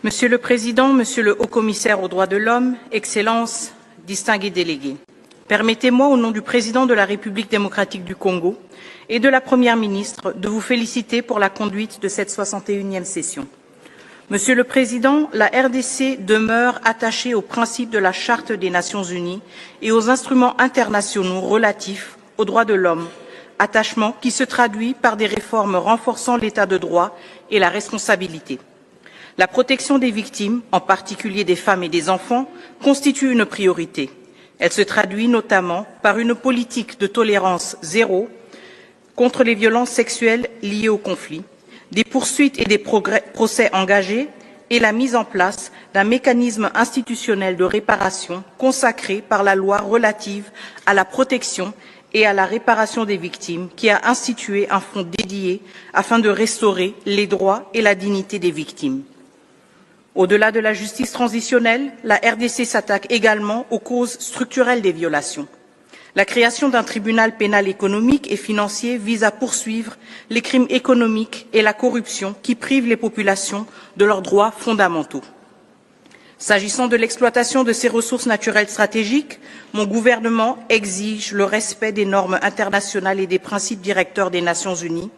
Monsieur le Président, Monsieur le Haut-Commissaire aux droits de l'homme, Excellences, distingués délégués, permettez-moi, au nom du Président de la République démocratique du Congo et de la Première ministre, de vous féliciter pour la conduite de cette 61e session. Monsieur le Président, la RDC demeure attachée aux principes de la Charte des Nations Unies et aux instruments internationaux relatifs aux droits de l'homme, attachement qui se traduit par des réformes renforçant l'état de droit et la responsabilité. La protection des victimes, en particulier des femmes et des enfants, constitue une priorité. Elle se traduit notamment par une politique de tolérance zéro contre les violences sexuelles liées au conflit, des poursuites et des procès engagés et la mise en place d'un mécanisme institutionnel de réparation consacré par la loi relative à la protection et à la réparation des victimes, qui a institué un fonds dédié afin de restaurer les droits et la dignité des victimes. Au-delà de la justice transitionnelle, la RDC s'attaque également aux causes structurelles des violations. La création d'un tribunal pénal économique et financier vise à poursuivre les crimes économiques et la corruption qui privent les populations de leurs droits fondamentaux. S'agissant de l'exploitation de ces ressources naturelles stratégiques, mon gouvernement exige le respect des normes internationales et des principes directeurs des Nations Unies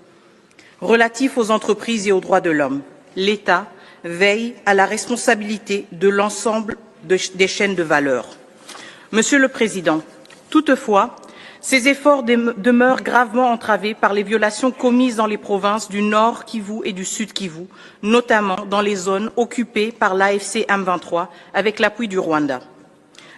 relatifs aux entreprises et aux droits de l'homme. L'État veille à la responsabilité de l'ensemble des chaînes de valeur. Monsieur le Président, toutefois, ces efforts demeurent gravement entravés par les violations commises dans les provinces du Nord Kivu et du Sud Kivu, notamment dans les zones occupées par l'AFC M23 avec l'appui du Rwanda.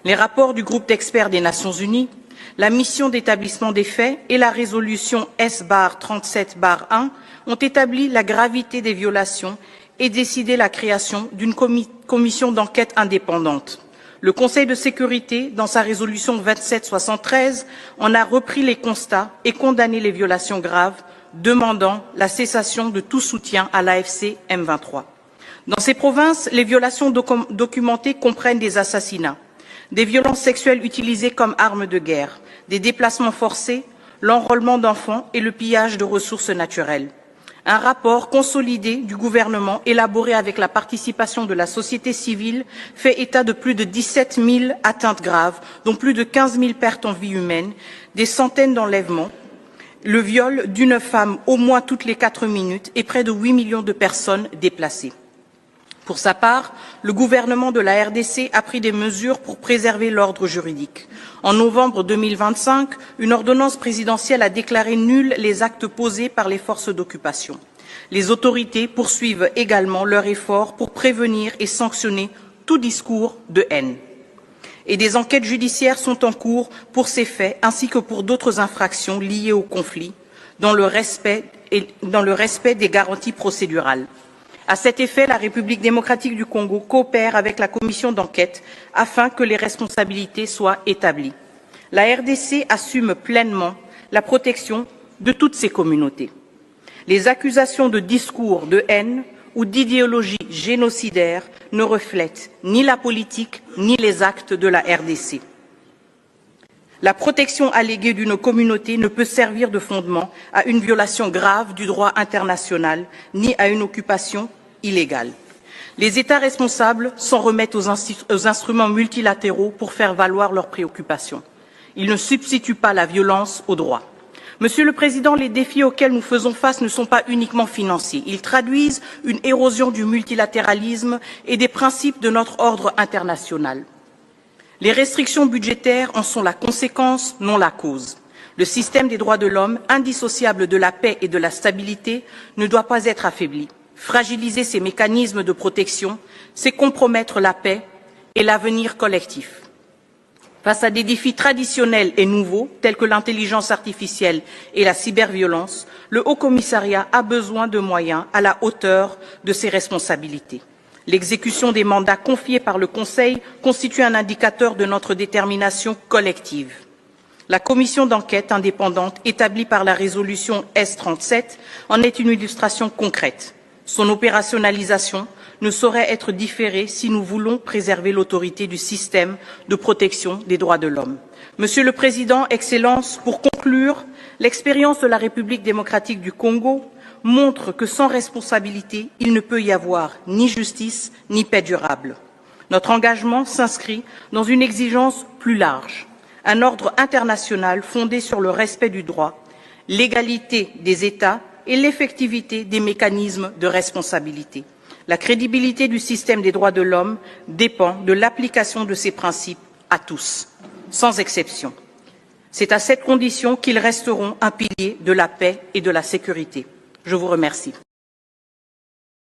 Les rapports du groupe d'experts des Nations Unies, la mission d'établissement des faits et la résolution S-37-1 ont établi la gravité des violations et décidé la création d'une commission d'enquête indépendante. Le Conseil de sécurité, dans sa résolution 2773, en a repris les constats et condamné les violations graves, demandant la cessation de tout soutien à l'AFC M23. Dans ces provinces, les violations documentées comprennent des assassinats, des violences sexuelles utilisées comme armes de guerre, des déplacements forcés, l'enrôlement d'enfants et le pillage de ressources naturelles. Un rapport consolidé du gouvernement, élaboré avec la participation de la société civile, fait état de plus de 17 000 atteintes graves, dont plus de 15 000 pertes en vie humaine, des centaines d'enlèvements, le viol d'une femme au moins toutes les 4 minutes et près de 8 millions de personnes déplacées. Pour sa part, le gouvernement de la RDC a pris des mesures pour préserver l'ordre juridique. En novembre 2025, une ordonnance présidentielle a déclaré nuls les actes posés par les forces d'occupation. Les autorités poursuivent également leurs efforts pour prévenir et sanctionner tout discours de haine. Et des enquêtes judiciaires sont en cours pour ces faits ainsi que pour d'autres infractions liées au conflit, dans le respect des garanties procédurales. À cet effet, la République démocratique du Congo coopère avec la commission d'enquête afin que les responsabilités soient établies. La RDC assume pleinement la protection de toutes ces communautés. Les accusations de discours de haine ou d'idéologie génocidaire ne reflètent ni la politique ni les actes de la RDC. La protection alléguée d'une communauté ne peut servir de fondement à une violation grave du droit international ni à une occupation illégale. Les États responsables s'en remettent aux instruments multilatéraux pour faire valoir leurs préoccupations. Ils ne substituent pas la violence au droit. Monsieur le Président, les défis auxquels nous faisons face ne sont pas uniquement financiers. Ils traduisent une érosion du multilatéralisme et des principes de notre ordre international. Les restrictions budgétaires en sont la conséquence, non la cause. Le système des droits de l'homme, indissociable de la paix et de la stabilité, ne doit pas être affaibli. Fragiliser ces mécanismes de protection, c'est compromettre la paix et l'avenir collectif. Face à des défis traditionnels et nouveaux, tels que l'intelligence artificielle et la cyberviolence, le Haut-Commissariat a besoin de moyens à la hauteur de ses responsabilités. L'exécution des mandats confiés par le Conseil constitue un indicateur de notre détermination collective. La commission d'enquête indépendante établie par la résolution S-37 en est une illustration concrète. Son opérationnalisation ne saurait être différée si nous voulons préserver l'autorité du système de protection des droits de l'homme. Monsieur le Président, Excellences, pour conclure, l'expérience de la République démocratique du Congo montrent que sans responsabilité, il ne peut y avoir ni justice ni paix durable. Notre engagement s'inscrit dans une exigence plus large, un ordre international fondé sur le respect du droit, l'égalité des États et l'effectivité des mécanismes de responsabilité. La crédibilité du système des droits de l'homme dépend de l'application de ces principes à tous, sans exception. C'est à cette condition qu'ils resteront un pilier de la paix et de la sécurité. Je vous remercie.